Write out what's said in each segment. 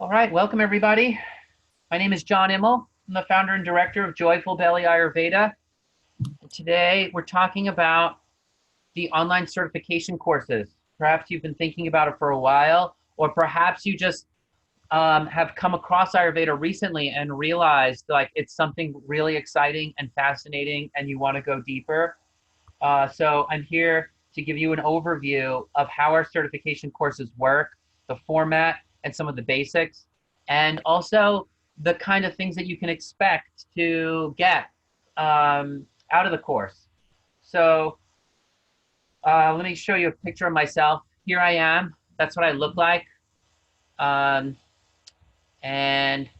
All right, welcome everybody. My name is John Immel. I'm the founder and director of Joyful Belly Ayurveda. And today we're talking about the online certification courses. Perhaps you've been thinking about it for a while, or perhaps you just have come across Ayurveda recently and realized like it's something really exciting and fascinating and you want to go deeper. So I'm here to give you an overview of how our certification courses work, the format, and some of the basics, and also the kind of things that you can expect to get out of the course. So let me show you a picture of myself. Here I am. That's what I look like. Um, and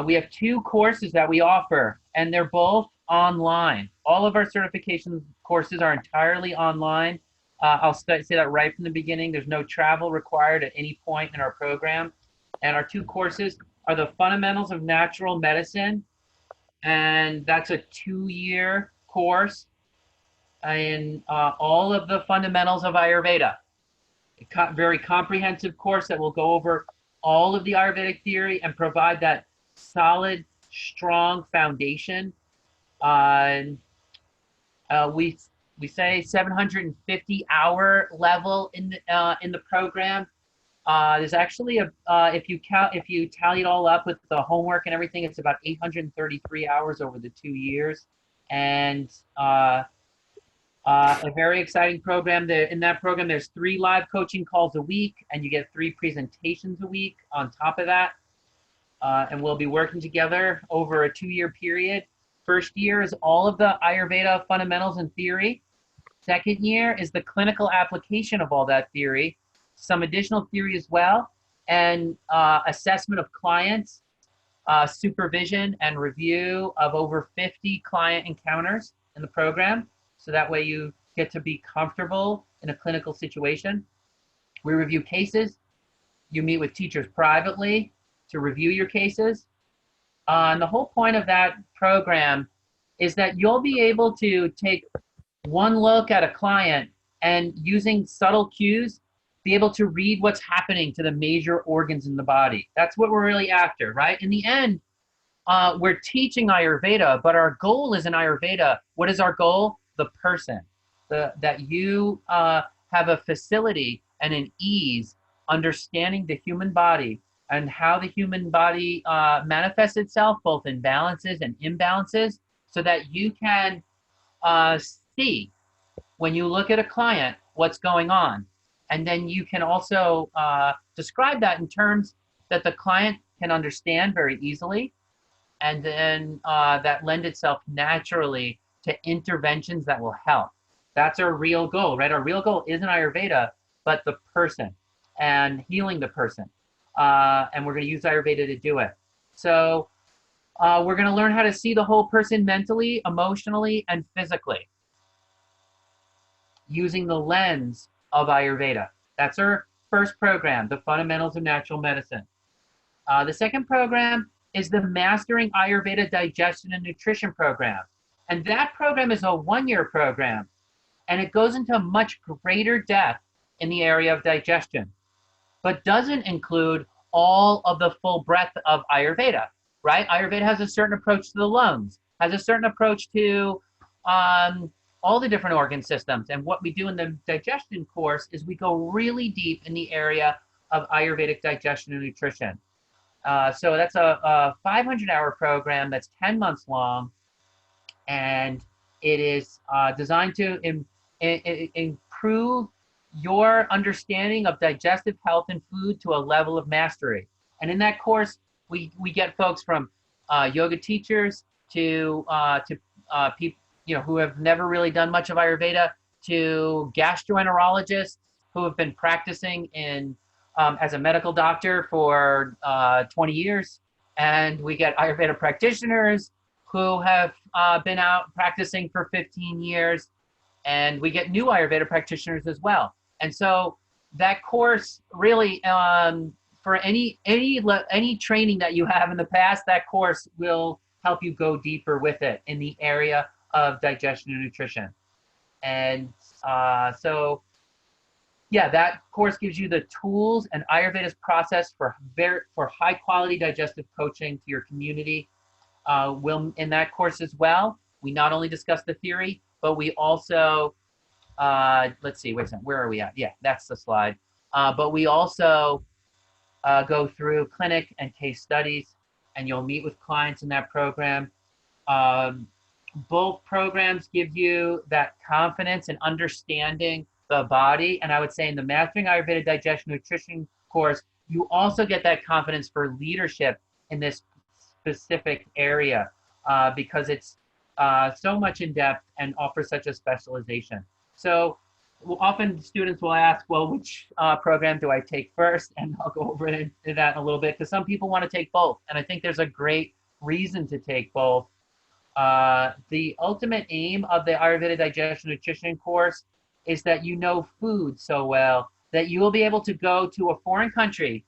we have two courses that we offer, and they're both online. All of our certification courses are entirely online. I'll say that right from the beginning. There's no travel required at any point in our program. And our two courses are the Fundamentals of Natural Medicine, and that's a 2-year course in all of the fundamentals of Ayurveda. A very comprehensive course that will go over all of the Ayurvedic theory and provide that solid, strong foundation. We say 750-hour level in the program. There's actually if you tally it all up with the homework and everything, it's about 833 hours over the 2 years, and a very exciting program. In that program, there's 3 live coaching calls a week, and you get 3 presentations a week on top of that. And we'll be working together over a 2-year period. First year is all of the Ayurveda fundamentals and theory. Second year is the clinical application of all that theory, some additional theory as well, and assessment of clients, supervision and review of over 50 client encounters in the program. So that way you get to be comfortable in a clinical situation. We review cases. You meet with teachers privately to review your cases. And the whole point of that program is that you'll be able to take one look at a client and using subtle cues, be able to read what's happening to the major organs in the body. That's what we're really after, right? In the end, we're teaching Ayurveda, but our goal is in Ayurveda. What is our goal? The person. That you have a facility and an ease understanding the human body and how the human body manifests itself, both in balances and imbalances, so that you can see when you look at a client what's going on. And then you can also describe that in terms that the client can understand very easily, and then that lend itself naturally to interventions that will help. That's our real goal, right? Our real goal isn't Ayurveda, but the person and healing the person. And we're going to use Ayurveda to do it. So we're going to learn how to see the whole person mentally, emotionally, and physically using the lens of Ayurveda. That's our first program, the Fundamentals of Natural Medicine. The second program is the Mastering Ayurveda Digestion and Nutrition program. And that program is a 1-year program, and it goes into much greater depth in the area of digestion, but doesn't include all of the full breadth of Ayurveda, right? Ayurveda has a certain approach to the lungs, has a certain approach to all the different organ systems. And what we do in the digestion course is we go really deep in the area of Ayurvedic digestion and nutrition. So that's a 500-hour program that's 10 months long, and it is designed to improve your understanding of digestive health and food to a level of mastery. And in that course, we get folks from yoga teachers to people who have never really done much of Ayurveda, to gastroenterologists who have been practicing in as a medical doctor for 20 years. And we get Ayurveda practitioners who have been out practicing for 15 years. And we get new Ayurveda practitioners as well. And so that course really, for any training that you have in the past, that course will help you go deeper with it in the area of digestion and nutrition. And so Yeah, that course gives you the tools and Ayurveda's process for high quality digestive coaching to your community. Will in that course as well. We not only discuss the theory, but we also let's see, wait a second, where are we at? Yeah, that's the slide. But we also go through clinic and case studies, and you'll meet with clients in that program. Um, Both programs give you that confidence and understanding the body. And I would say in the Mastering Ayurveda Digestion Nutrition course, you also get that confidence for leadership in this specific area because it's so much in depth and offers such a specialization. So often students will ask, well, which program do I take first? And I'll go over into that in a little bit because some people want to take both. And I think there's a great reason to take both. The ultimate aim of the Ayurveda Digestion Nutrition course is that you know food so well that you will be able to go to a foreign country,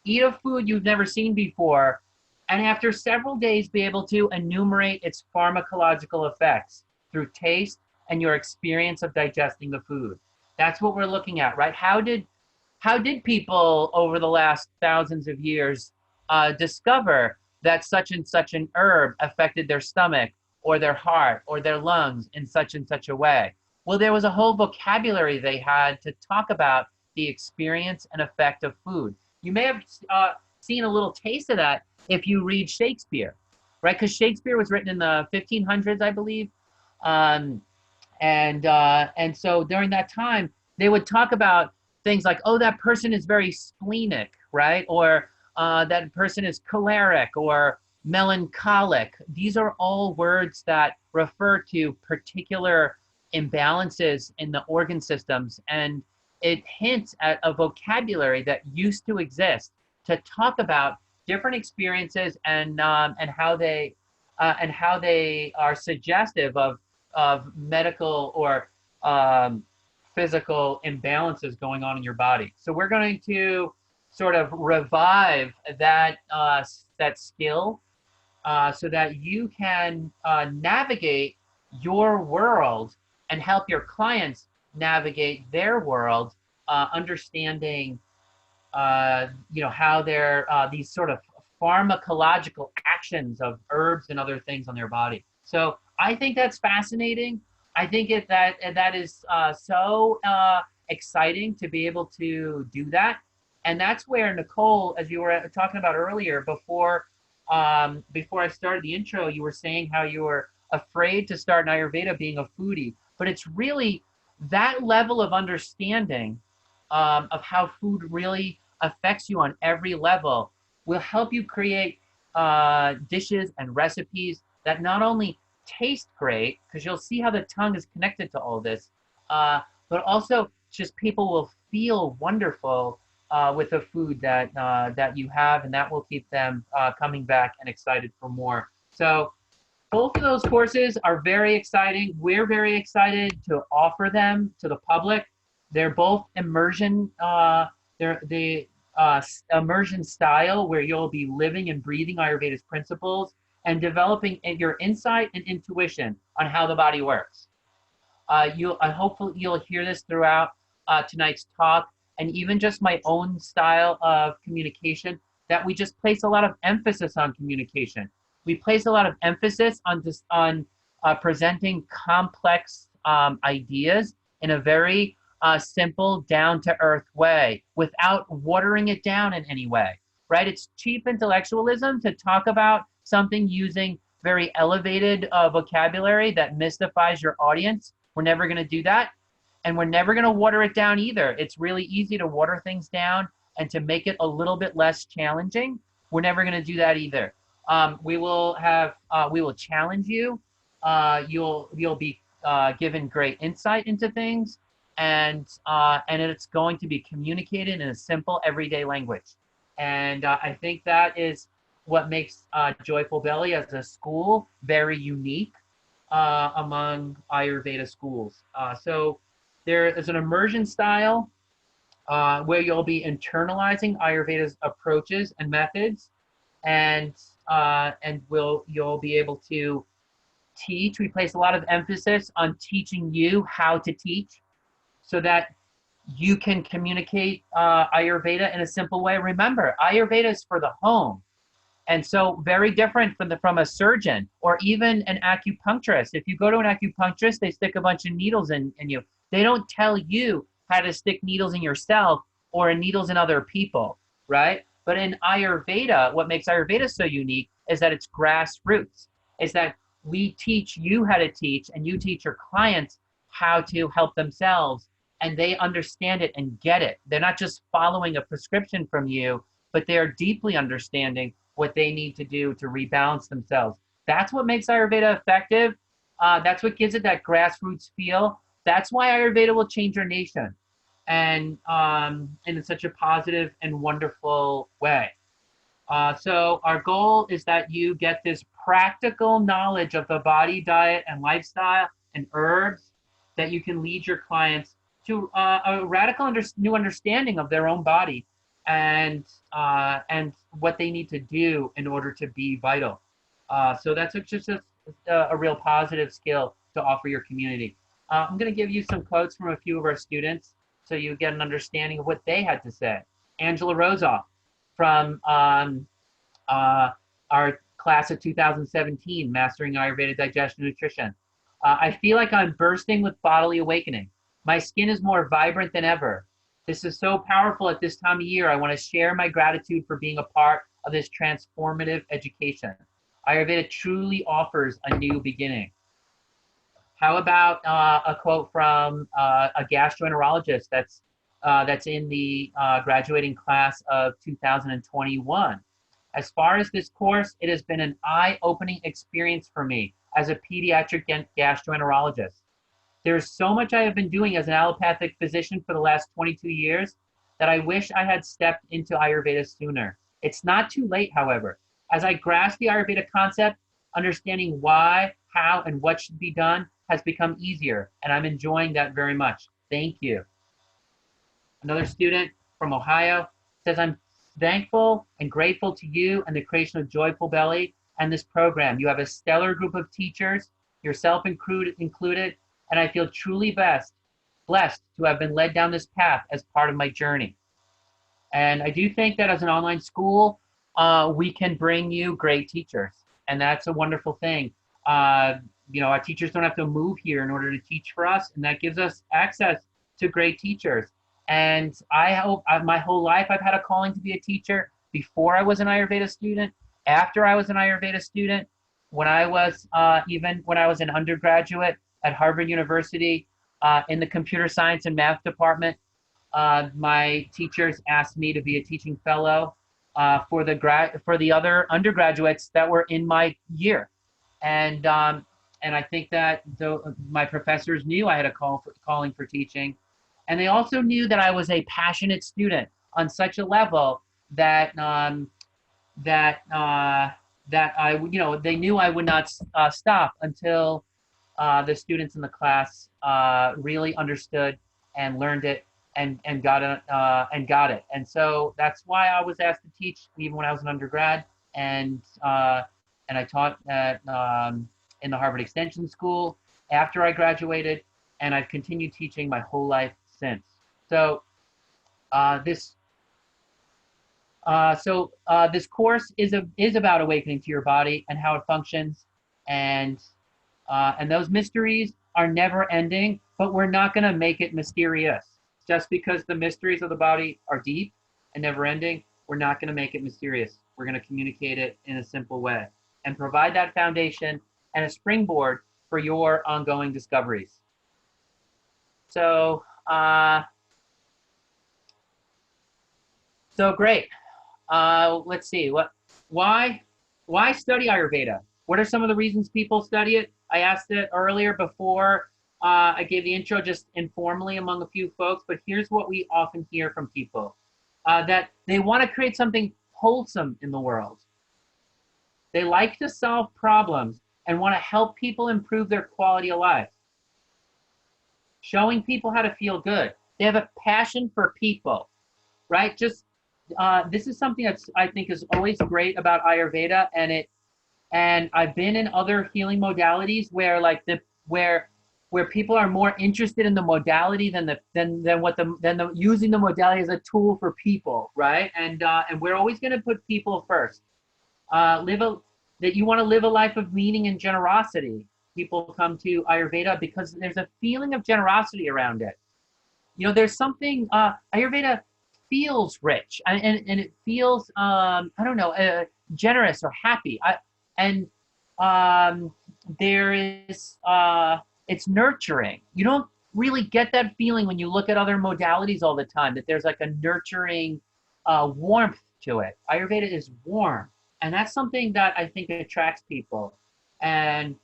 eat a food you've never seen before, and after several days be able to enumerate its pharmacological effects through taste and your experience of digesting the food. That's what we're looking at, right? How did people over the last thousands of years discover that such and such an herb affected their stomach or their heart or their lungs in such and such a way? Well, there was a whole vocabulary they had to talk about the experience and effect of food. You may have seen a little taste of that if you read Shakespeare, right? Because Shakespeare was written in the 1500s, I believe. And so during that time, they would talk about things like, oh, that person is very splenic, right? Or that person is choleric or melancholic. These are all words that refer to particular imbalances in the organ systems, and it hints at a vocabulary that used to exist to talk about different experiences and how they are suggestive of medical or physical imbalances going on in your body. So we're going to sort of revive that skill so that you can navigate your world and help your clients navigate their world, understanding how these sort of pharmacological actions of herbs and other things on their body. So I think that's fascinating. I think that is so exciting to be able to do that. And that's where, Nicole, as you were talking about earlier, before I started the intro, you were saying how you were afraid to start in Ayurveda being a foodie. But it's really that level of understanding of how food really affects you on every level will help you create dishes and recipes that not only taste great, because you'll see how the tongue is connected to all this, but also just people will feel wonderful with the food that you have, and that will keep them coming back and excited for more. So both of those courses are very exciting. We're very excited to offer them to the public. They're both immersion. They're the immersion style where you'll be living and breathing Ayurveda's principles and developing your insight and intuition on how the body works. Hopefully you'll hear this throughout tonight's talk, and even just my own style of communication, that we just place a lot of emphasis on communication. We place a lot of emphasis on presenting complex ideas in a very simple, down-to-earth way without watering it down in any way, right? It's cheap intellectualism to talk about something using very elevated vocabulary that mystifies your audience. We're never going to do that. And we're never going to water it down either. It's really easy to water things down and to make it a little bit less challenging. We're never going to do that either. We will challenge you. You'll be given great insight into things, and it's going to be communicated in a simple, everyday language. And I think that is what makes Joyful Belly as a school very unique among Ayurveda schools. So there is an immersion style where you'll be internalizing Ayurveda's approaches and methods, and you'll be able to teach. We place a lot of emphasis on teaching you how to teach, so that you can communicate Ayurveda in a simple way. Remember, Ayurveda is for the home. And so very different from a surgeon or even an acupuncturist. If you go to an acupuncturist, they stick a bunch of needles in you. They don't tell you how to stick needles in yourself or needles in other people, right? But in Ayurveda, what makes Ayurveda so unique is that it's grassroots. Is that we teach you how to teach and you teach your clients how to help themselves, and they understand it and get it. They're not just following a prescription from you, but they are deeply understanding what they need to do to rebalance themselves. That's what makes Ayurveda effective. That's what gives it that grassroots feel. That's why Ayurveda will change your nation, and in such a positive and wonderful way. So our goal is that you get this practical knowledge of the body, diet, and lifestyle, and herbs that you can lead your clients to a radical new understanding of their own body and what they need to do in order to be vital. So that's just a real positive skill to offer your community. I'm going to give you some quotes from a few of our students so you get an understanding of what they had to say. Angela Rosoff from our class of 2017, Mastering Ayurveda Digestion and Nutrition. I feel like I'm bursting with bodily awakening. My skin is more vibrant than ever. This is so powerful at this time of year. I want to share my gratitude for being a part of this transformative education. Ayurveda truly offers a new beginning. How about a quote from a gastroenterologist that's in the graduating class of 2021. As far as this course, it has been an eye-opening experience for me as a pediatric gastroenterologist. There's so much I have been doing as an allopathic physician for the last 22 years that I wish I had stepped into Ayurveda sooner. It's not too late, however. As I grasp the Ayurveda concept, understanding why, how, and what should be done has become easier, and I'm enjoying that very much. Thank you. Another student from Ohio says, I'm thankful and grateful to you and the creation of Joyful Belly and this program. You have a stellar group of teachers, yourself included, and I feel truly blessed to have been led down this path as part of my journey. And I do think that as an online school, we can bring you great teachers, and that's a wonderful thing. Our teachers don't have to move here in order to teach for us, and that gives us access to great teachers. And I hope my whole life I've had a calling to be a teacher. Before I was an Ayurveda student, after I was an Ayurveda student, when I was an undergraduate at Harvard University in the computer science and math department, my teachers asked me to be a teaching fellow for the other undergraduates that were in my year, and I think that my professors knew I had a calling for teaching, and they also knew that I was a passionate student on such a level that they knew I would not stop until the students in the class really understood and learned it and got it. And so that's why I was asked to teach even when I was an undergrad, and I taught at in the Harvard Extension School after I graduated, and I've continued teaching my whole life since. So this course is about awakening to your body and how it functions, and those mysteries are never ending, but we're not going to make it mysterious. Just because the mysteries of the body are deep and never ending, we're not going to make it mysterious. We're going to communicate it in a simple way and provide that foundation and a springboard for your ongoing discoveries. So, great. Let's see. Why study Ayurveda? What are some of the reasons people study it? I asked it earlier before I gave the intro, just informally among a few folks, but here's what we often hear from people, that they want to create something wholesome in the world. They like to solve problems and want to help people improve their quality of life. Showing people how to feel good. They have a passion for people, right? Just this is something that's I think is always great about Ayurveda, and I've been in other healing modalities where where people are more interested in the modality than the using the modality as a tool for people, right? And we're always going to put people first. Live a that you want to live a life of meaning and generosity. People come to Ayurveda because there's a feeling of generosity around it. There's something Ayurveda feels rich and it feels I don't know, generous or happy. And there is it's nurturing. You don't really get that feeling when you look at other modalities all the time, that there's like a nurturing warmth to it. Ayurveda is warm, and that's something that I think attracts people, and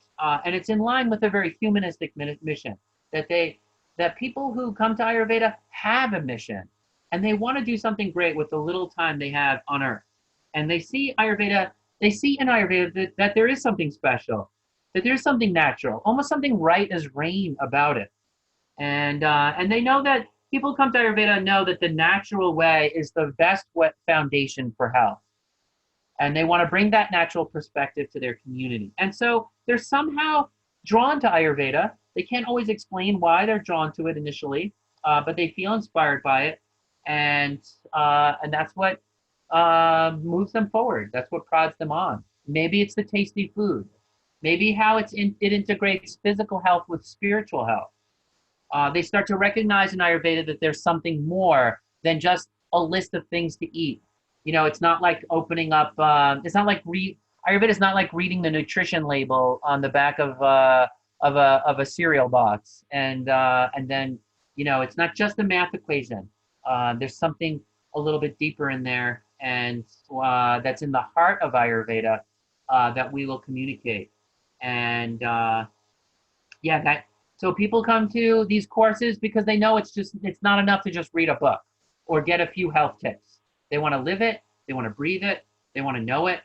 it's in line with a very humanistic mission, that people who come to Ayurveda have a mission, and they want to do something great with the little time they have on Earth, and they see in Ayurveda that there is something special, that there's something natural, almost something right as rain about it. And they know that people who come to Ayurveda know that the natural way is the best foundation for health. And they want to bring that natural perspective to their community. And so they're somehow drawn to Ayurveda. They can't always explain why they're drawn to it initially, but they feel inspired by it. And that's what moves them forward. That's what prods them on. Maybe it's the tasty food. Maybe how it integrates physical health with spiritual health. They start to recognize in Ayurveda that there's something more than just a list of things to eat. It's not like opening up. It's not like Ayurveda is not like reading the nutrition label on the back of a cereal box, and then it's not just a math equation. There's something a little bit deeper in there, and that's in the heart of Ayurveda that we will communicate. And so people come to these courses because they know it's not enough to just read a book or get a few health tips. They want to live it. They want to breathe it. They want to know it.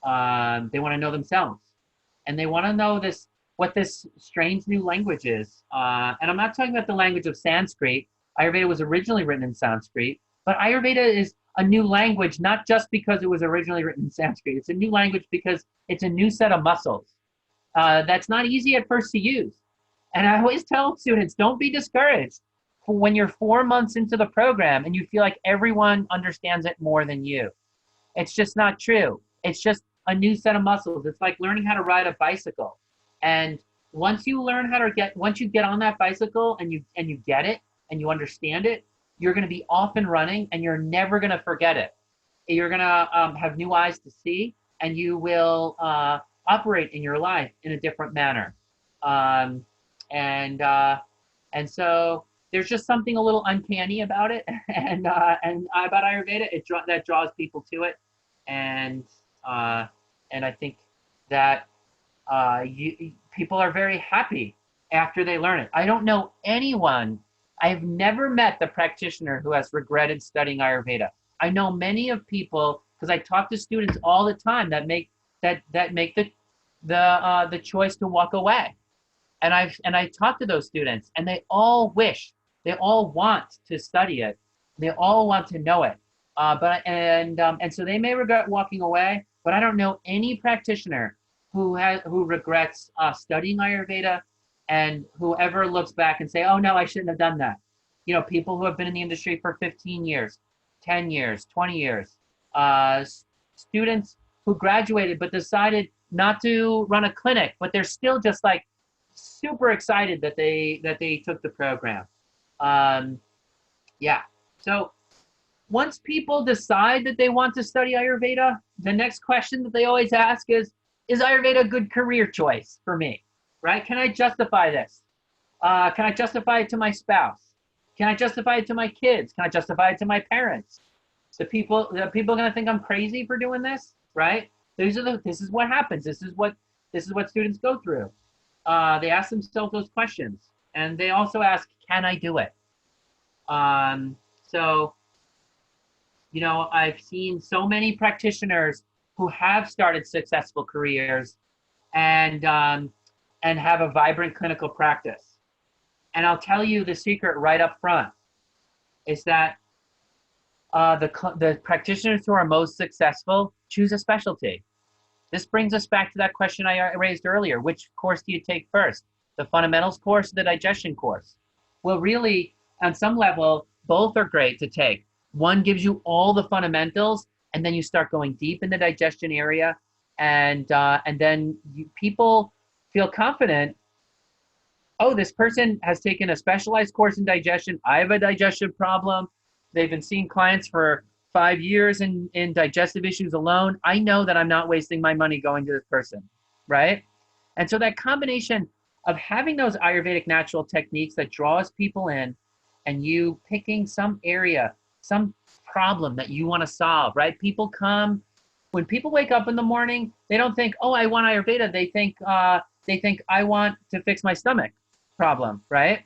They want to know themselves, and they want to know what this strange new language is. And I'm not talking about the language of Sanskrit. Ayurveda was originally written in Sanskrit, but Ayurveda is a new language, not just because it was originally written in Sanskrit. It's a new language because it's a new set of muscles. That's not easy at first to use. And I always tell students, don't be discouraged when you're 4 months into the program and you feel like everyone understands it more than you. It's just not true. It's just a new set of muscles. It's like learning how to ride a bicycle. And once you get on that bicycle and you get it and you understand it, you're going to be off and running, and you're never going to forget it. You're going to have new eyes to see, and you will operate in your life in a different manner. And so there's just something a little uncanny about it, and about Ayurveda. That draws people to it, and I think that people are very happy after they learn it. I don't know anyone. I've never met the practitioner who has regretted studying Ayurveda. I know many of people, because I talk to students all the time that make the choice to walk away. And I talk to those students, and they all want to study it. They all want to know it. And so they may regret walking away, but I don't know any practitioner who regrets studying Ayurveda, and whoever looks back and say, oh no, I shouldn't have done that. People who have been in the industry for 15 years, 10 years, 20 years, students who graduated but decided not to run a clinic, but they're still just like super excited that they took the program. So once people decide that they want to study Ayurveda, the next question that they always ask is Ayurveda a good career choice for me? Right? Can I justify this? Can I justify it to my spouse? Can I justify it to my kids? Can I justify it to my parents? The people are going to think I'm crazy for doing this, right? This is what happens. This is what students go through. They ask themselves those questions, and they also ask, can I do it? So, I've seen so many practitioners who have started successful careers and have a vibrant clinical practice. And I'll tell you the secret right up front is that the practitioners who are most successful choose a specialty. This brings us back to that question I raised earlier. Which course do you take first? the fundamentals course, the digestion course? Well, really, on some level, both are great to take. One gives you all the fundamentals, and then you start going deep in the digestion area, and then people feel confident. Oh, this person has taken a specialized course in digestion. I have a digestion problem. They've been seeing clients for 5 years in digestive issues alone. I know that I'm not wasting my money going to this person, right? And so that combination of having those Ayurvedic natural techniques that draws people in, and you picking some area, some problem that you want to solve, right? People come, when people wake up in the morning, they don't think, oh, I want Ayurveda. They think I want to fix my stomach problem, right?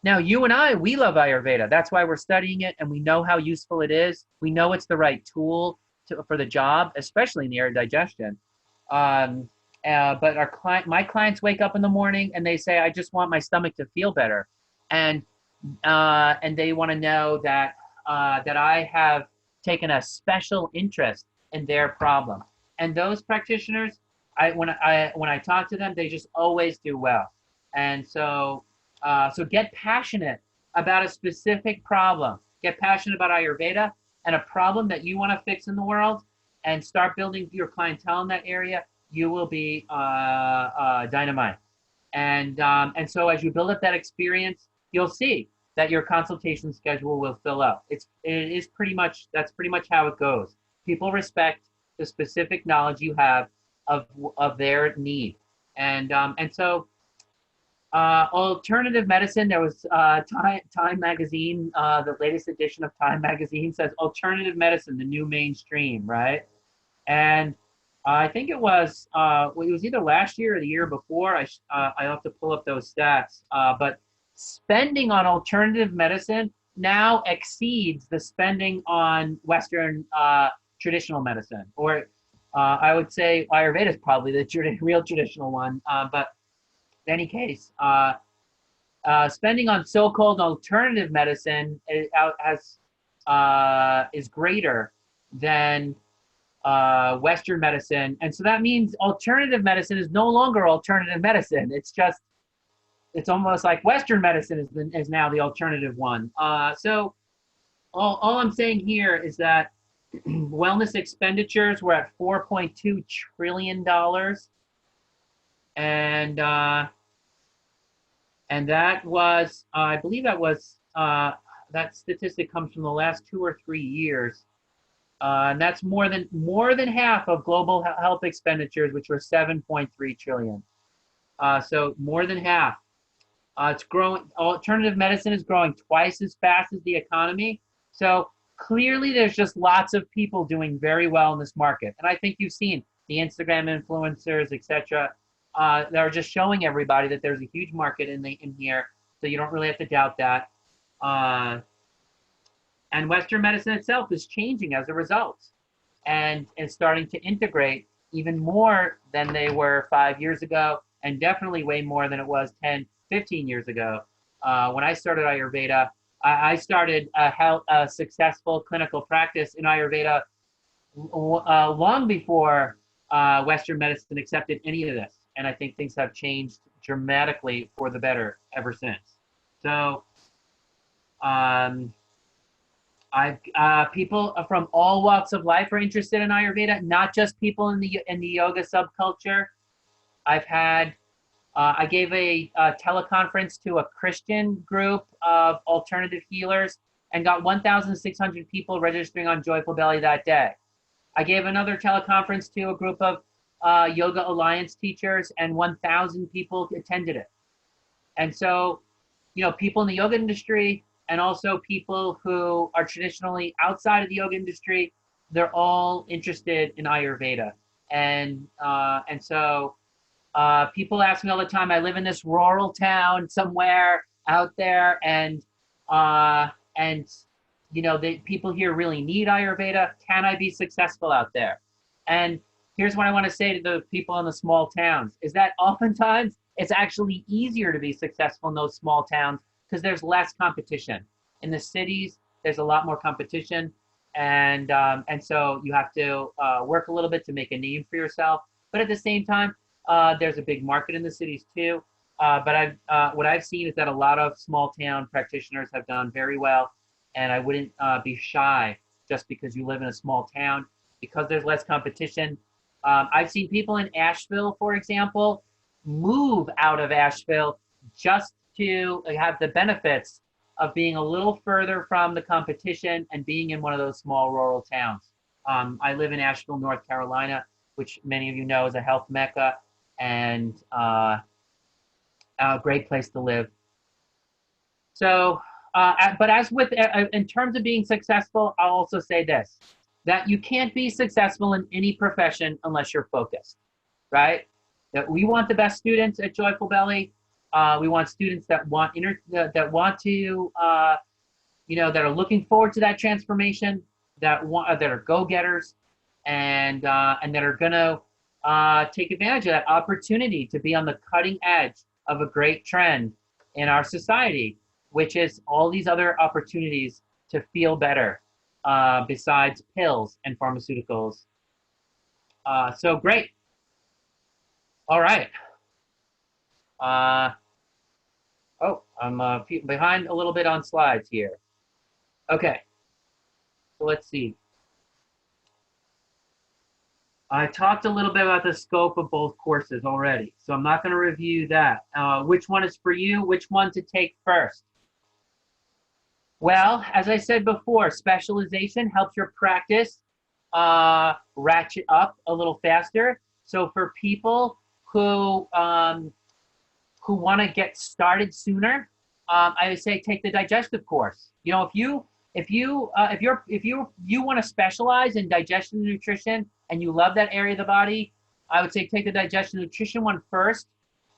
Now, you and I, we love Ayurveda. That's why we're studying it, and we know how useful it is. We know it's the right tool for the job, especially in the area of digestion. But my clients wake up in the morning and they say, "I just want my stomach to feel better," and they want to know that that I have taken a special interest in their problem. And those practitioners, when I talk to them, they just always do well. And so get passionate about a specific problem. Get passionate about Ayurveda and a problem that you want to fix in the world, and start building your clientele in that area. You will be dynamite. And so as you build up that experience, you'll see that your consultation schedule will fill up. That's pretty much how it goes. People respect the specific knowledge you have of their need, and so. Alternative medicine, there was Time Magazine, the latest edition of Time Magazine says alternative medicine, the new mainstream, right? And I think it was either last year or the year before. I have to pull up those stats, but spending on alternative medicine now exceeds the spending on Western traditional medicine, or I would say Ayurveda is probably the real traditional one, but in any case, spending on so-called alternative medicine is greater than Western medicine, and so that means alternative medicine is no longer alternative medicine. It's almost like Western medicine is now the alternative one. So all I'm saying here is that wellness expenditures were at $4.2 trillion. And that was, I believe that statistic comes from the last 2 or 3 years, and that's more than half of global health expenditures, which were 7.3 trillion. So more than half. It's growing. Alternative medicine is growing twice as fast as the economy. So clearly, there's just lots of people doing very well in this market, and I think you've seen the Instagram influencers, etc. They're just showing everybody that there's a huge market in here, so you don't really have to doubt that. And Western medicine itself is changing as a result, and starting to integrate even more than they were 5 years ago, and definitely way more than it was 10, 15 years ago. When I started Ayurveda, I started a successful clinical practice in Ayurveda long before Western medicine accepted any of this. And I think things have changed dramatically for the better ever since. So, people from all walks of life are interested in Ayurveda, not just people in the yoga subculture. I gave a teleconference to a Christian group of alternative healers and got 1,600 people registering on Joyful Belly that day. I gave another teleconference to a group of Yoga Alliance teachers, and 1,000 people attended it. And so, people in the yoga industry and also people who are traditionally outside of the yoga industry, they're all interested in Ayurveda. And so people ask me all the time, I live in this rural town somewhere out there, and people here really need Ayurveda. Can I be successful out there? And here's what I want to say to the people in the small towns, is that oftentimes it's actually easier to be successful in those small towns because there's less competition. In the cities, there's a lot more competition, and so you have to work a little bit to make a name for yourself. But at the same time, there's a big market in the cities too. What I've seen is that a lot of small town practitioners have done very well, and I wouldn't be shy just because you live in a small town, because there's less competition. I've seen people in Asheville, for example, move out of Asheville just to have the benefits of being a little further from the competition and being in one of those small rural towns. I live in Asheville, North Carolina, which many of you know is a health mecca, and a great place to live. So, but as with, in terms of being successful, I'll also say this, that you can't be successful in any profession unless you're focused, right? That we want the best students at Joyful Belly. We want students that want that want to, you know, that are looking forward to that transformation, that are go-getters, and that are gonna take advantage of that opportunity to be on the cutting edge of a great trend in our society, which is all these other opportunities to feel better, besides pills and pharmaceuticals. So great. All right. Oh, I'm behind a little bit on slides here. Okay, so let's see. I talked a little bit about the scope of both courses already, so I'm not going to review that. Which one is for you? Which one to take first? Well, as I said before, specialization helps your practice ratchet up a little faster. So for people who want to get started sooner, I would say take the digestive course. You know, if you want to specialize in digestion and nutrition and you love that area of the body, I would say take the digestion and nutrition one first.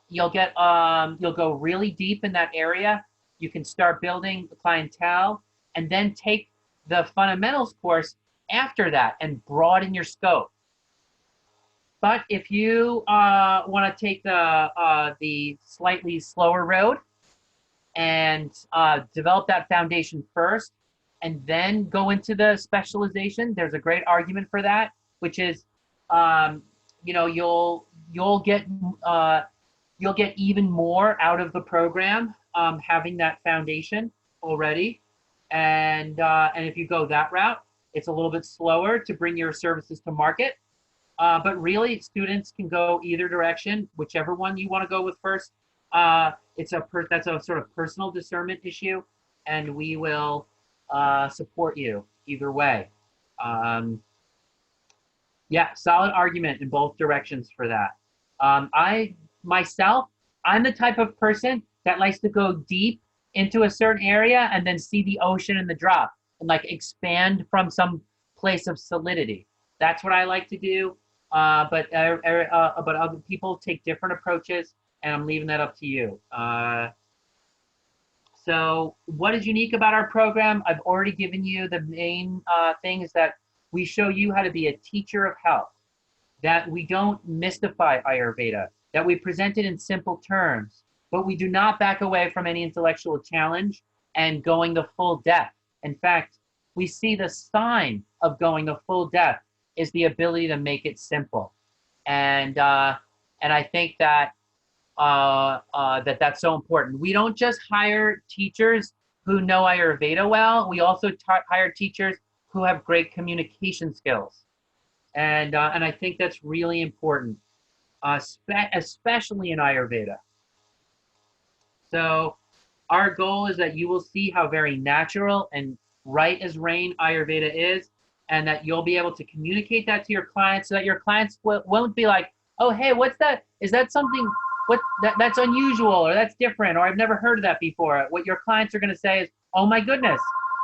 You'll go really deep in that area. You can start building clientele, and then take the fundamentals course after that and broaden your scope. But if you want to take the slightly slower road and develop that foundation first, and then go into the specialization, there's a great argument for that, which is, you know, you'll get even more out of the program having that foundation already, and if you go that route, it's a little bit slower to bring your services to market. But really, students can go either direction, whichever one you want to go with first. That's a sort of personal discernment issue, and we will support you either way. Yeah, solid argument in both directions for that. I'm the type of person that likes to go deep into a certain area and then see the ocean in the drop and like expand from some place of solidity. That's what I like to do. But other people take different approaches, and I'm leaving that up to you. So what is unique about our program? I've already given you the main things, that we show you how to be a teacher of health, that we don't mystify Ayurveda, that we present it in simple terms, but we do not back away from any intellectual challenge and going the full depth. In fact, we see the sign of going the full depth is the ability to make it simple. And I think that that's so important. We don't just hire teachers who know Ayurveda well. We also hire teachers who have great communication skills. And I think that's really important, especially in Ayurveda. So our goal is that you will see how very natural and right as rain Ayurveda is, and that you'll be able to communicate that to your clients, so that your clients won't be like, oh, hey, what's that? Is that something, that's unusual, or that's different, or I've never heard of that before. What your clients are going to say is, oh my goodness,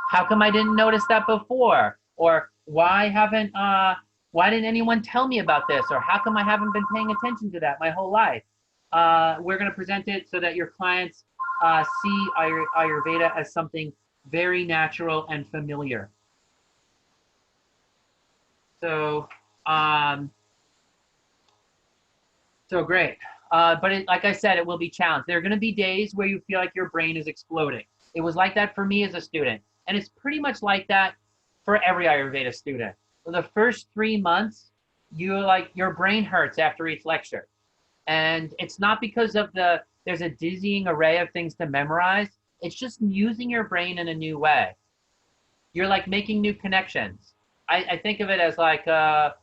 how come I didn't notice that before? Or why didn't anyone tell me about this? Or how come I haven't been paying attention to that my whole life? We're going to present it so that your clients see Ayurveda as something very natural and familiar. So, so great. But like I said, it will be challenged. There are going to be days where you feel like your brain is exploding. It was like that for me as a student. And it's pretty much like that for every Ayurveda student. For the first 3 months, your brain hurts after each lecture. And it's not because of the there's a dizzying array of things to memorize. It's just using your brain in a new way. You're like making new connections. I think of it as like a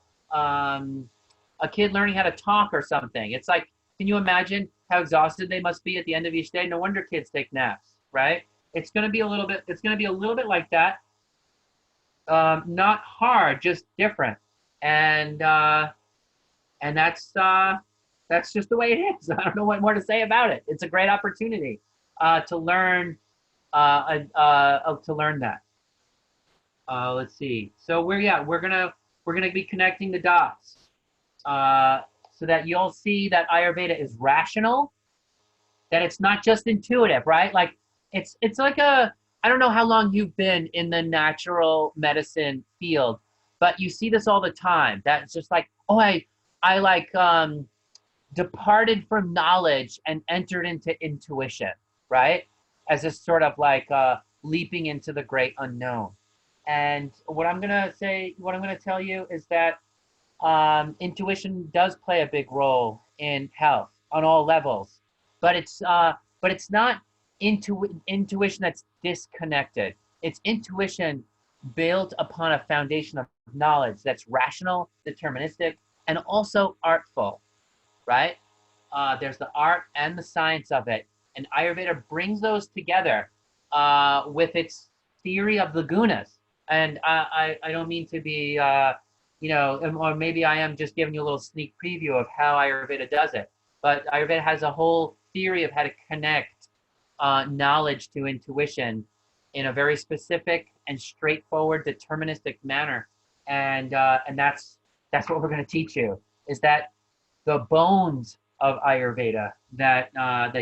kid learning how to talk or something. It's like, can you imagine how exhausted they must be at the end of each day? No wonder kids take naps, right? It's going to be a little bit. It's going to be a little bit like that. Not hard, just different, and that's just the way it is. I don't know what more to say about it. It's a great opportunity to learn that. Let's see. So we're gonna be connecting the dots so that you'll see that Ayurveda is rational, that it's not just intuitive, right? Like it's like I don't know how long you've been in the natural medicine field, but you see this all the time. That's just like, oh, I like departed from knowledge and entered into intuition, right? As a sort of like leaping into the great unknown. And what I'm gonna tell you is that intuition does play a big role in health on all levels, but it's not intuition that's disconnected. It's intuition built upon a foundation of knowledge that's rational, deterministic, and also artful, right? There's the art and the science of it, and Ayurveda brings those together with its theory of the gunas. And I don't mean to be, or maybe I am just giving you a little sneak preview of how Ayurveda does it. But Ayurveda has a whole theory of how to connect knowledge to intuition in a very specific and straightforward, deterministic manner. And that's what we're going to teach you, is that the bones of Ayurveda that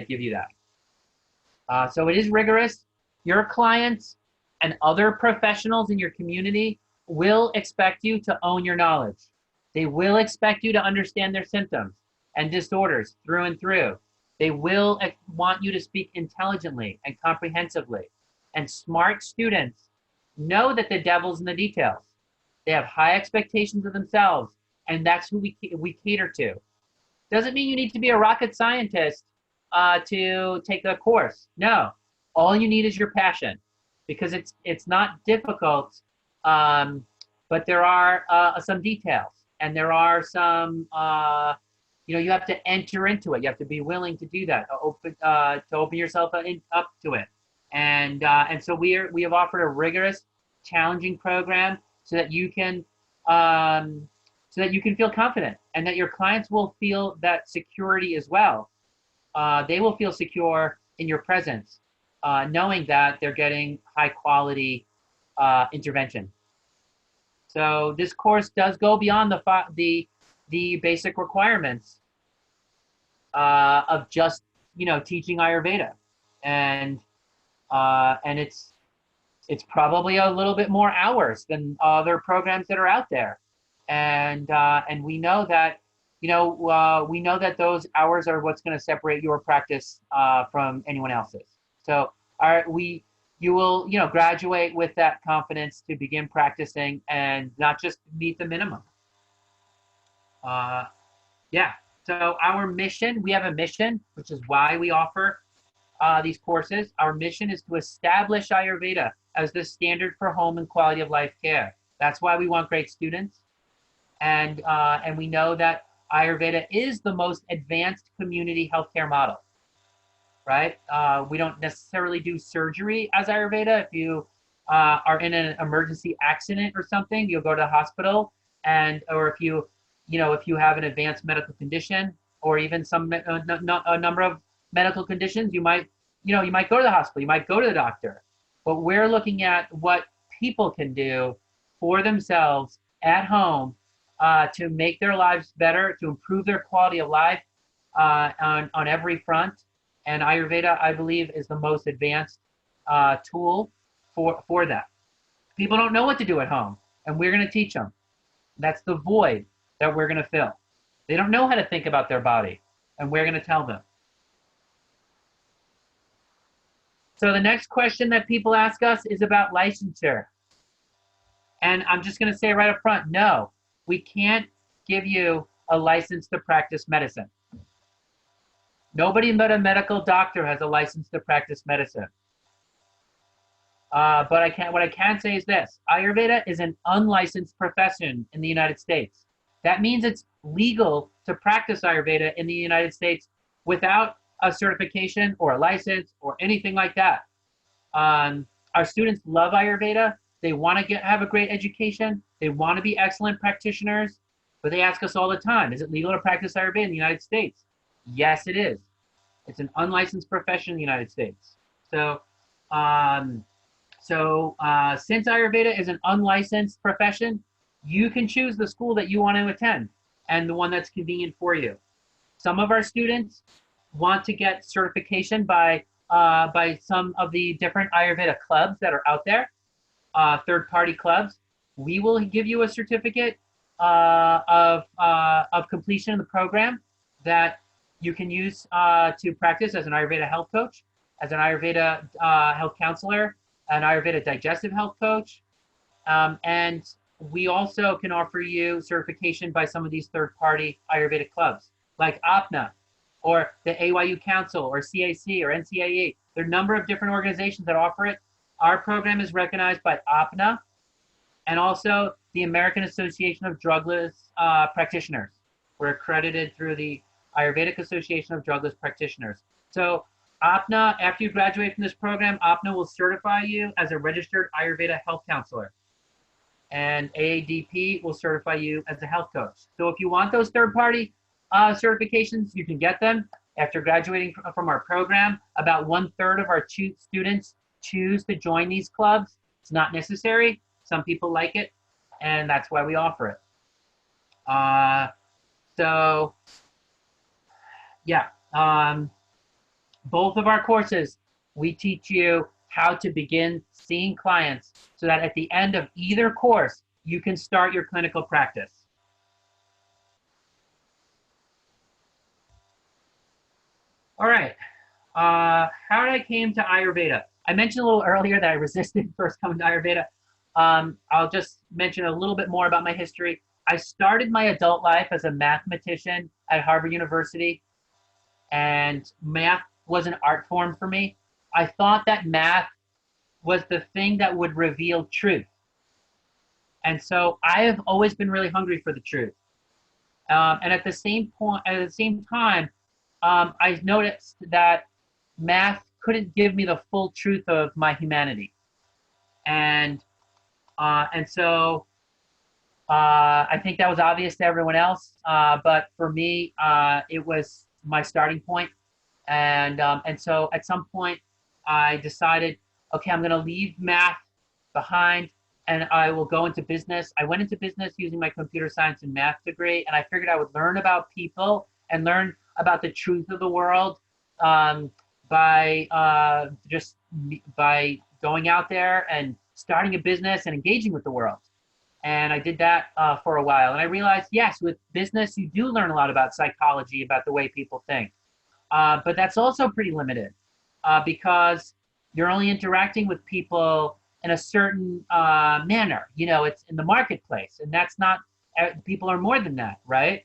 give you that. So it is rigorous. Your clients and other professionals in your community will expect you to own your knowledge. They will expect you to understand their symptoms and disorders through and through. They will want you to speak intelligently and comprehensively. And smart students know that the devil's in the details. They have high expectations of themselves, and that's who we cater to. Doesn't mean you need to be a rocket scientist to take the course. No, all you need is your passion, because it's not difficult, but there are some details, and there are some you have to enter into it. You have to be willing to do that, to open yourself up to it, and so we have offered a rigorous, challenging program so that you can feel confident, and that your clients will feel that security as well. They will feel secure in your presence, knowing that they're getting high quality intervention. So this course does go beyond the basic requirements of just teaching Ayurveda, and it's probably a little bit more hours than other programs that are out there, and we know that those hours are what's going to separate your practice from anyone else's. So you will graduate with that confidence to begin practicing and not just meet the minimum. So our mission, we have a mission, which is why we offer these courses. Our mission is to establish Ayurveda as the standard for home and quality of life care. That's why we want great students. And we know that Ayurveda is the most advanced community healthcare model, right? We don't necessarily do surgery as Ayurveda. If you are in an emergency accident or something, you'll go to the hospital, or if you have an advanced medical condition, or even a number of medical conditions, you might go to the hospital, you might go to the doctor. But we're looking at what people can do for themselves at home to make their lives better, to improve their quality of life on every front. And Ayurveda, I believe, is the most advanced tool for that. People don't know what to do at home, and we're going to teach them. That's the void that we're going to fill. They don't know how to think about their body, and we're going to tell them. So the next question that people ask us is about licensure. And I'm just going to say right up front, no, we can't give you a license to practice medicine. Nobody but a medical doctor has a license to practice medicine. But what I can say is this: Ayurveda is an unlicensed profession in the United States. That means it's legal to practice Ayurveda in the United States without a certification or a license or anything like that. Our students love Ayurveda. They want to have a great education. They want to be excellent practitioners, but they ask us all the time, is it legal to practice Ayurveda in the United States? Yes, it is. It's an unlicensed profession in the United States. So, um, since Ayurveda is an unlicensed profession, you can choose the school that you want to attend and the one that's convenient for you. Some of our students want to get certification by some of the different Ayurveda clubs that are out there, third-party clubs. We will give you a certificate of completion of the program that you can use to practice as an Ayurveda health coach, as an Ayurveda health counselor, an Ayurveda digestive health coach. And we also can offer you certification by some of these third-party Ayurvedic clubs, like APNA, or the AYU Council, or CAC, or NCAE. There are a number of different organizations that offer it. Our program is recognized by APNA and also the American Association of Drugless Practitioners. We're accredited through the Ayurvedic Association of Drugless Practitioners. So APNA, after you graduate from this program, APNA will certify you as a registered Ayurveda health counselor. And AADP will certify you as a health coach. So if you want those third-party certifications, you can get them after graduating from our program. About 1/3 of our students choose to join these clubs. It's not necessary. Some people like it, and that's why we offer it. So yeah, both of our courses, we teach you how to begin seeing clients so that at the end of either course, you can start your clinical practice. All right. How did I came to Ayurveda? I mentioned a little earlier that I resisted first coming to Ayurveda. I'll just mention a little bit more about my history. I started my adult life as a mathematician at Harvard University, and math was an art form for me. I thought that math was the thing that would reveal truth. And so I have always been really hungry for the truth. And at the same time, I noticed that math couldn't give me the full truth of my humanity. And so I think that was obvious to everyone else, but for me, it was my starting point. And so at some point, I decided, okay, I'm going to leave math behind, and I will go into business. I went into business using my computer science and math degree, and I figured I would learn about people and learn about the truth of the world by going out there and starting a business and engaging with the world. And I did that for a while. And I realized, yes, with business, you do learn a lot about psychology, about the way people think. But that's also pretty limited because you're only interacting with people in a certain manner. You know, it's in the marketplace, and that's not, people are more than that, right?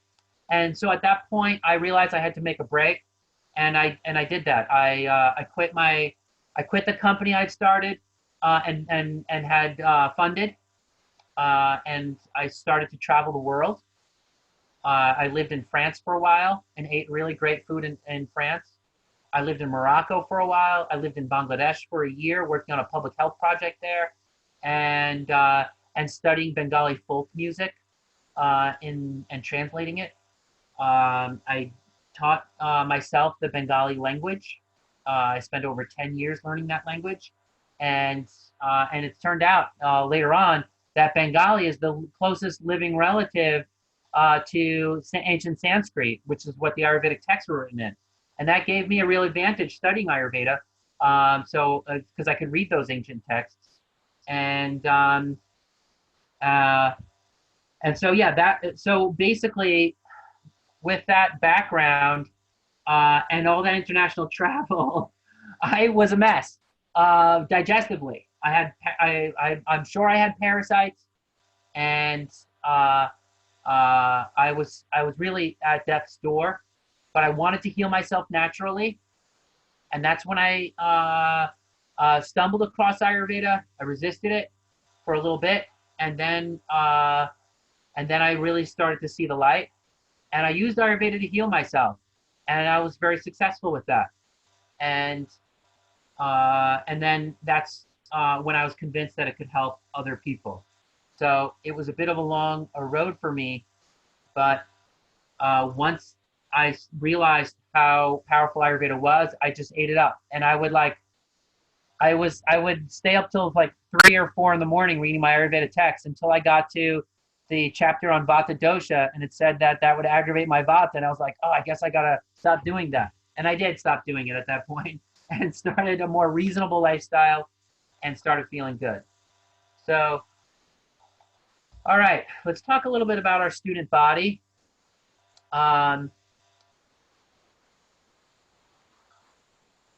And so at that point, I realized I had to make a break, and I did that. I quit the company I'd started and had funded, and I started to travel the world. I lived in France for a while and ate really great food in France. I lived in Morocco for a while. I lived in Bangladesh for a year, working on a public health project there, and studying Bengali folk music and translating it. I taught myself the Bengali language. I spent over 10 years learning that language, and it turned out later on that Bengali is the closest living relative to ancient Sanskrit, which is what the Ayurvedic texts were written in. And that gave me a real advantage studying Ayurveda, because I could read those ancient texts. And so, yeah, so basically, with that background and all that international travel, I was a mess digestively. I'm sure I had parasites, and I was really at death's door. but I wanted to heal myself naturally. And that's when I stumbled across Ayurveda. I resisted it for a little bit, and then I really started to see the light. And I used Ayurveda to heal myself, and I was very successful with that. And then that's when I was convinced that it could help other people. So it was a bit of a road for me, but once I realized how powerful Ayurveda was, I just ate it up, and I would stay up till like 3 or 4 in the morning reading my Ayurveda text until I got to the chapter on Vata dosha, and it said that would aggravate my Vata, and I was like, oh, I guess I gotta stop doing that, and I did stop doing it at that point, and started a more reasonable lifestyle, and started feeling good. So, all right, let's talk a little bit about our student body.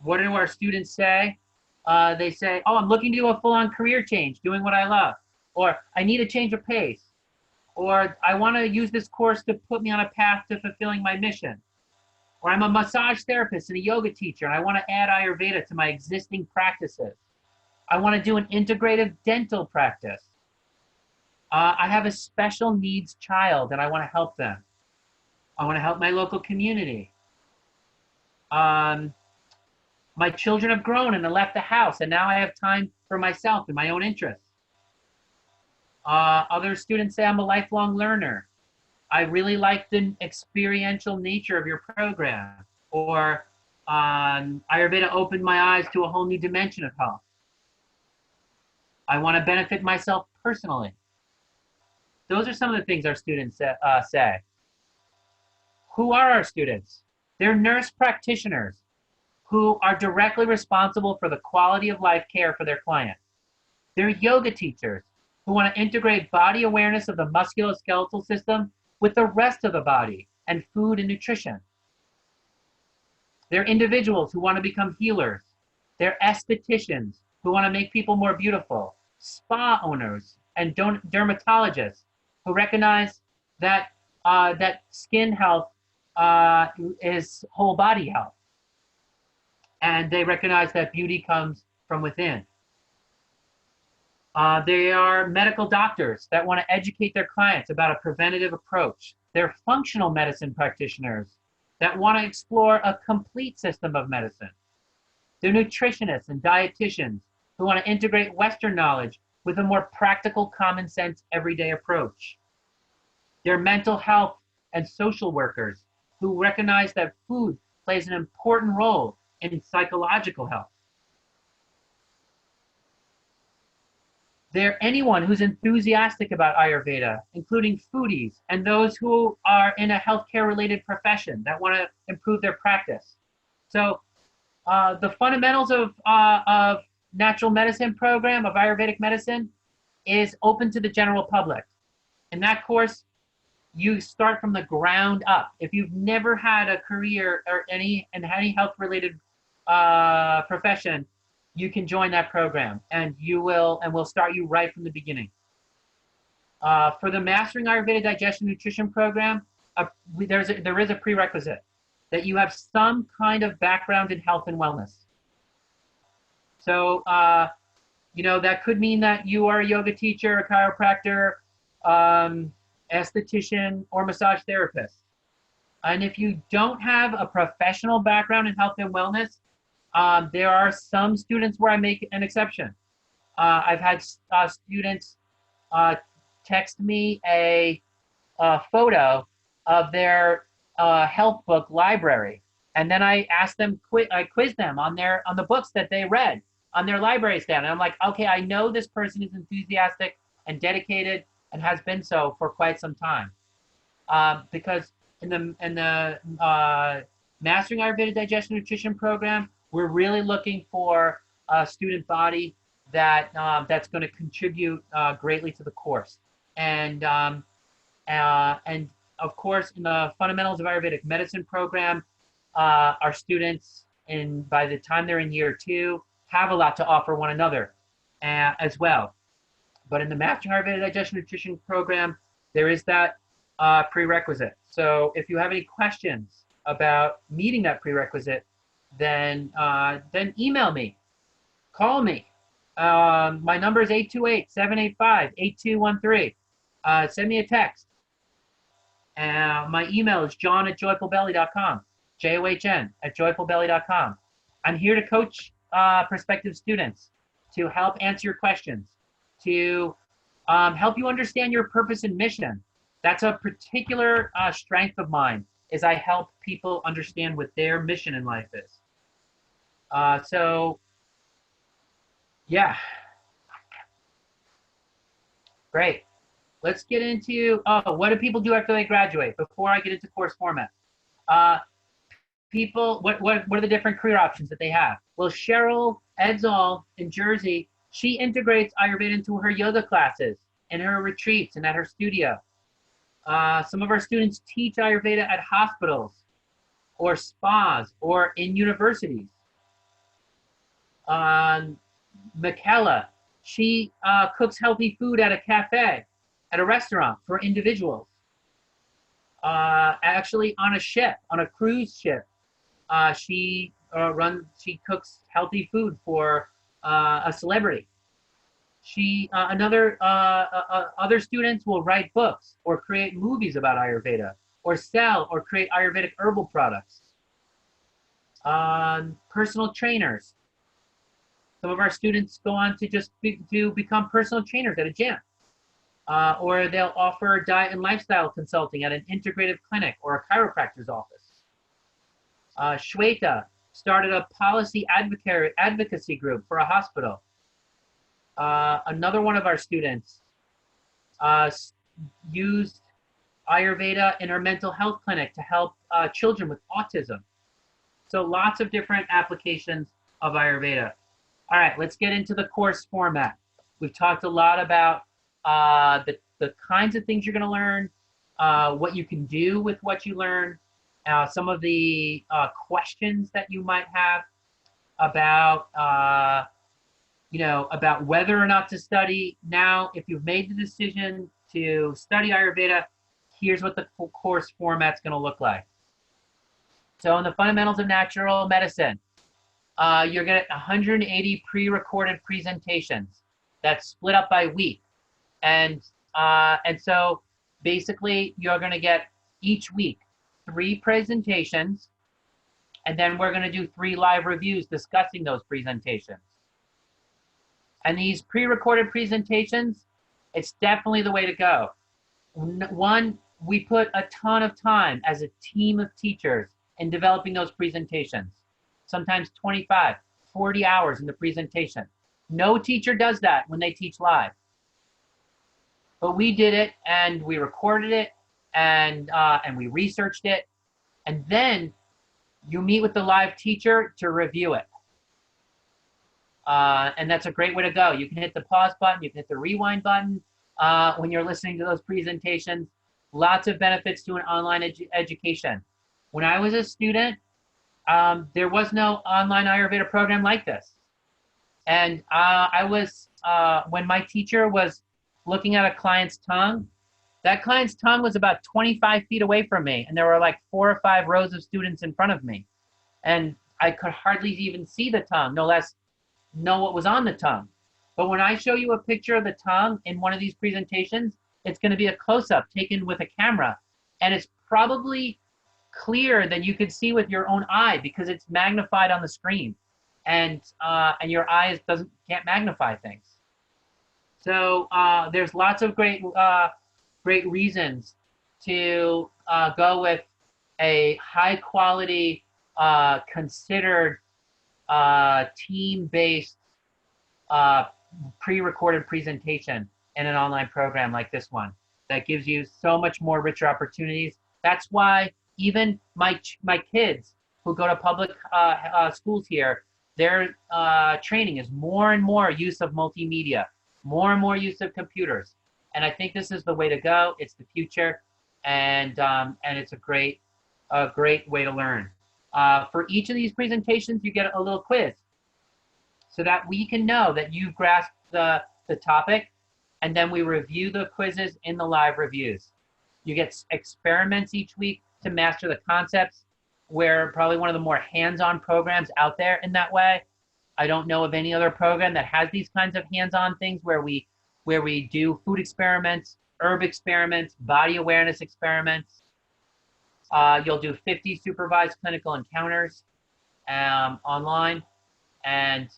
What do our students say? They say, oh, I'm looking to do a full-on career change, doing what I love. Or I need a change of pace. Or I want to use this course to put me on a path to fulfilling my mission. Or I'm a massage therapist and a yoga teacher, and I want to add Ayurveda to my existing practices. I want to do an integrative dental practice. I have a special needs child, and I want to help them. I want to help my local community. My children have grown and have left the house, and now I have time for myself and my own interests. Other students say I'm a lifelong learner. I really like the experiential nature of your program. Or Ayurveda opened my eyes to a whole new dimension of health. I want to benefit myself personally. Those are some of the things our students say. Who are our students? They're nurse practitioners who are directly responsible for the quality of life care for their client. They're yoga teachers who want to integrate body awareness of the musculoskeletal system with the rest of the body and food and nutrition. They're individuals who want to become healers. They're estheticians who want to make people more beautiful. Spa owners and dermatologists who recognize that that skin health is whole body health. And they recognize that beauty comes from within. They are medical doctors that want to educate their clients about a preventative approach. They're functional medicine practitioners that want to explore a complete system of medicine. They're nutritionists and dietitians who want to integrate Western knowledge with a more practical, common sense, everyday approach. They're mental health and social workers who recognize that food plays an important role in psychological health. They're anyone who's enthusiastic about Ayurveda, including foodies and those who are in a healthcare-related profession that want to improve their practice. So the fundamentals of natural medicine program, of Ayurvedic medicine, is open to the general public. In that course, you start from the ground up. If you've never had a career or any health-related profession, you can join that program, and we'll start you right from the beginning. For the Mastering Ayurveda Digestion Nutrition program, there is a prerequisite that you have some kind of background in health and wellness. So, that could mean that you are a yoga teacher, a chiropractor, esthetician, or massage therapist. And if you don't have a professional background in health and wellness, there are some students where I make an exception. I've had students text me a photo of their health book library, and then I asked them, I quiz them on the books that they read on their library stand. And I'm like, okay, I know this person is enthusiastic and dedicated and has been so for quite some time, because in the Mastering Ayurveda Digestion Nutrition program, we're really looking for a student body that's going to contribute greatly to the course. And of course, in the Fundamentals of Ayurvedic Medicine program, our students, by the time they're in year 2, have a lot to offer one another as well. But in the Mastering Ayurveda Digestion Nutrition program, there is that prerequisite. So if you have any questions about meeting that prerequisite, then email me, call me. My number is 828-785-8213. Send me a text. My email is john@joyfulbelly.com, JOHN@joyfulbelly.com. I'm here to coach prospective students, to help answer your questions, to help you understand your purpose and mission. That's a particular strength of mine, is I help people understand what their mission in life is. So, yeah. Great. Let's get into, what do people do after they graduate? Before I get into course format. People, what are the different career options that they have? Well, Cheryl Edzall in Jersey, she integrates Ayurveda into her yoga classes and her retreats and at her studio. Some of our students teach Ayurveda at hospitals or spas or in universities. Michaela, she cooks healthy food at a cafe, at a restaurant for individuals. Actually on a ship, on a cruise ship, she cooks healthy food for a celebrity. Other students will write books or create movies about Ayurveda, or sell or create Ayurvedic herbal products. Personal trainers. Some of our students go on to to become personal trainers at a gym. Or they'll offer diet and lifestyle consulting at an integrative clinic or a chiropractor's office. Shweta started a policy advocacy group for a hospital. Another one of our students used Ayurveda in her mental health clinic to help children with autism. So lots of different applications of Ayurveda. All right, let's get into the course format. We've talked a lot about the kinds of things you're going to learn, what you can do with what you learn, some of the questions that you might have about, about whether or not to study. Now, if you've made the decision to study Ayurveda, here's what the course format's going to look like. So in the fundamentals of natural medicine, you're going to get 180 pre-recorded presentations that's split up by week. And so basically you're going to get each week 3 presentations, and then we're going to do 3 live reviews discussing those presentations. And these pre-recorded presentations, it's definitely the way to go. One, we put a ton of time as a team of teachers in developing those presentations, sometimes 25, 40 hours in the presentation. No teacher does that when they teach live. But we did it, and we recorded it, and we researched it, and then you meet with the live teacher to review it. And that's a great way to go. You can hit the pause button, you can hit the rewind button when you're listening to those presentations. Lots of benefits to an online education. When I was a student, there was no online Ayurveda program like this. And when my teacher was looking at a client's tongue, that client's tongue was about 25 feet away from me, and there were like 4 or 5 rows of students in front of me. And I could hardly even see the tongue, no less know what was on the tongue. But when I show you a picture of the tongue in one of these presentations, it's going to be a close-up taken with a camera, and it's probably clearer than you could see with your own eye because it's magnified on the screen, and your eyes can't magnify things. So there's lots of great reasons to go with a high quality, considered, team-based, pre-recorded presentation in an online program like this one that gives you so much more richer opportunities. That's why even my kids who go to public schools here, their training is more and more use of multimedia, more and more use of computers. And I think this is the way to go. It's the future, and it's a great way to learn. For each of these presentations, you get a little quiz so that we can know that you've grasped the topic, and then we review the quizzes in the live reviews. You get experiments each week to master the concepts, we're probably one of the more hands-on programs out there in that way. I don't know of any other program that has these kinds of hands-on things where we do food experiments, herb experiments, body awareness experiments. You'll do 50 supervised clinical encounters online, and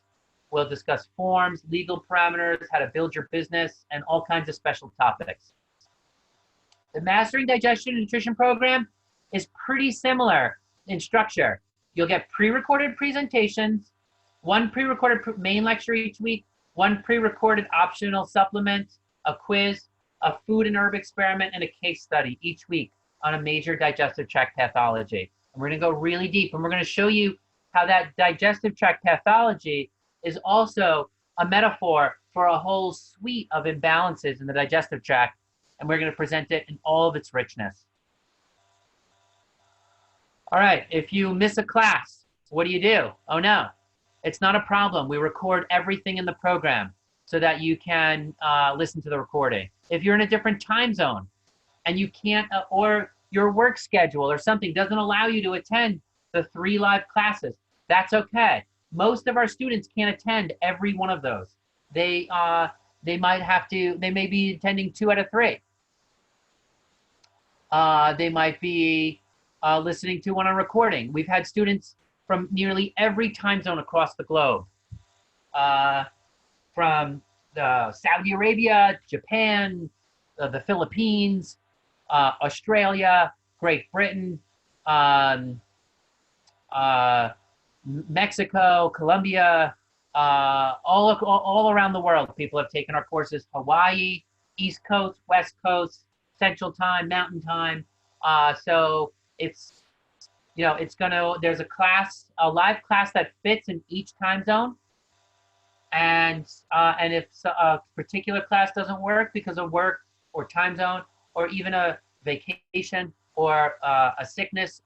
we'll discuss forms, legal parameters, how to build your business, and all kinds of special topics. The Mastering Digestion and Nutrition program is pretty similar in structure. You'll get pre-recorded presentations, one pre-recorded main lecture each week, one pre-recorded optional supplement, a quiz, a food and herb experiment, and a case study each week on a major digestive tract pathology. And we're going to go really deep, and we're going to show you how that digestive tract pathology is also a metaphor for a whole suite of imbalances in the digestive tract, and we're going to present it in all of its richness. All right, if you miss a class, what do? Oh no, it's not a problem. We record everything in the program so that you can listen to the recording. If you're in a different time zone and you can't, or your work schedule or something doesn't allow you to attend the 3 live classes, that's okay. Most of our students can't attend every one of those. They may be attending 2 out of 3. They might be listening to one on recording. We've had students from nearly every time zone across the globe, from Saudi Arabia, Japan, the Philippines, Australia, Great Britain, Mexico, Colombia, all around the world. People have taken our courses. Hawaii, East Coast, West Coast, Central Time, Mountain Time. So it's, there's a live class that fits in each time zone. And if a particular class doesn't work because of work or time zone, or even a vacation or a sickness,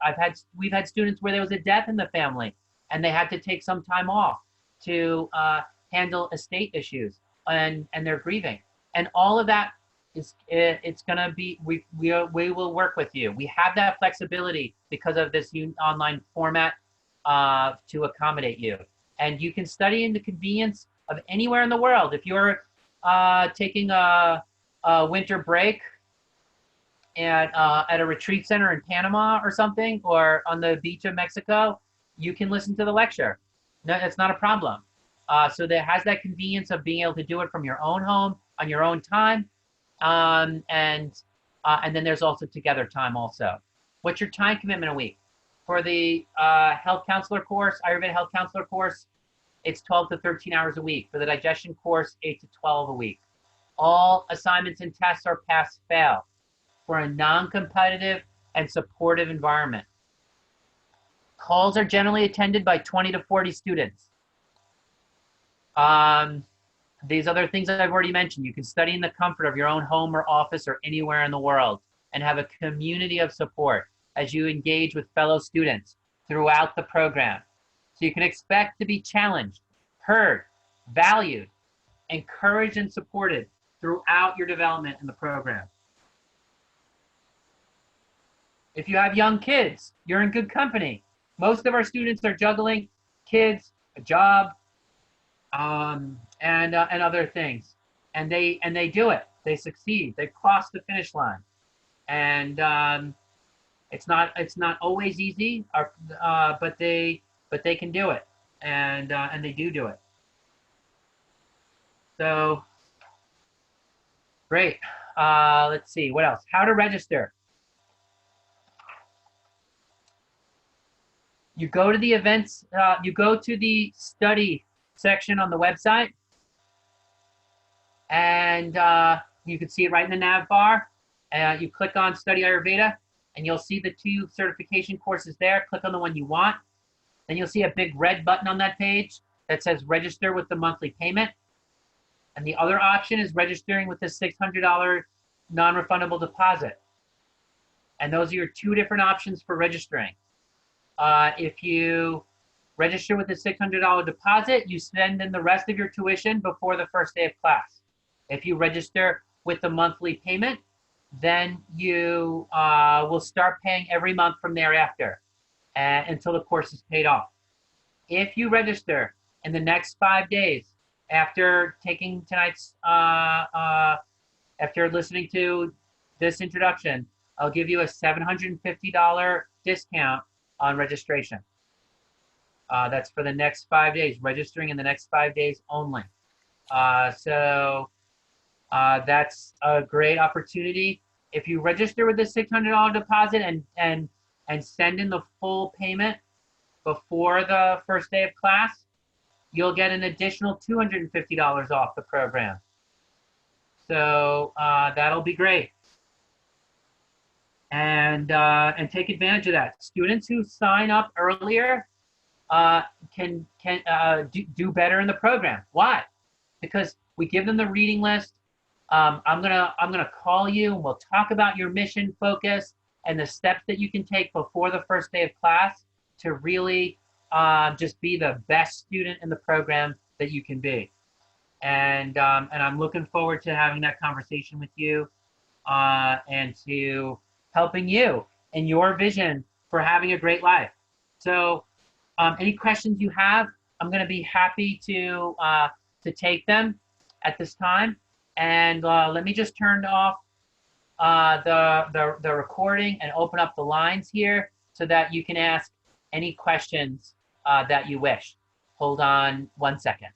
we've had students where there was a death in the family and they had to take some time off to handle estate issues and they're grieving. And all of that it's going to be, we will work with you. We have that flexibility because of this online format to accommodate you. And you can study in the convenience of anywhere in the world. If you're taking a winter break at a retreat center in Panama or something, or on the beach of Mexico, you can listen to the lecture. No, it's not a problem. So that has that convenience of being able to do it from your own home on your own time. And then there's also together time also. What's your time commitment a week? For the health counselor course, Ayurveda health counselor course, it's 12 to 13 hours a week. For the digestion course, 8 to 12 a week. All assignments and tests are pass-fail for a non-competitive and supportive environment. Calls are generally attended by 20 to 40 students. These other things that I've already mentioned, you can study in the comfort of your own home or office or anywhere in the world and have a community of support as you engage with fellow students throughout the program. So you can expect to be challenged, heard, valued, encouraged, and supported throughout your development in the program. If you have young kids, you're in good company. Most of our students are juggling kids, a job, and other things, and they do it. They succeed. They cross the finish line, and it's not always easy, but they can do it, and they do it. So great. Let's see what else. How to register. You go to the events. You go to the study section on the website, and you can see it right in the nav bar. You click on Study Ayurveda, and you'll see the 2 certification courses there. Click on the one you want. Then you'll see a big red button on that page that says register with the monthly payment. And the other option is registering with the $600 non-refundable deposit. And those are your 2 different options for registering. If you register with the $600 deposit, you send in the rest of your tuition before the first day of class. If you register with the monthly payment, then you will start paying every month from thereafter. until the course is paid off. If you register in the next 5 days after taking tonight's, after listening to this introduction, I'll give you a $750 discount on registration. That's for the next 5 days, registering in the next 5 days only. So that's a great opportunity. If you register with the $600 deposit and send in the full payment before the first day of class, you'll get an additional $250 off the program. So that'll be great. And take advantage of that. Students who sign up earlier can do better in the program. Why? Because we give them the reading list. I'm gonna call you and we'll talk about your mission focus and the steps that you can take before the first day of class to really just be the best student in the program that you can be. And I'm looking forward to having that conversation with you and to helping you in your vision for having a great life. So any questions you have, I'm going to be happy to take them at this time. And let me just turn off the recording and open up the lines here so that you can ask any questions that you wish. Hold on 1 second.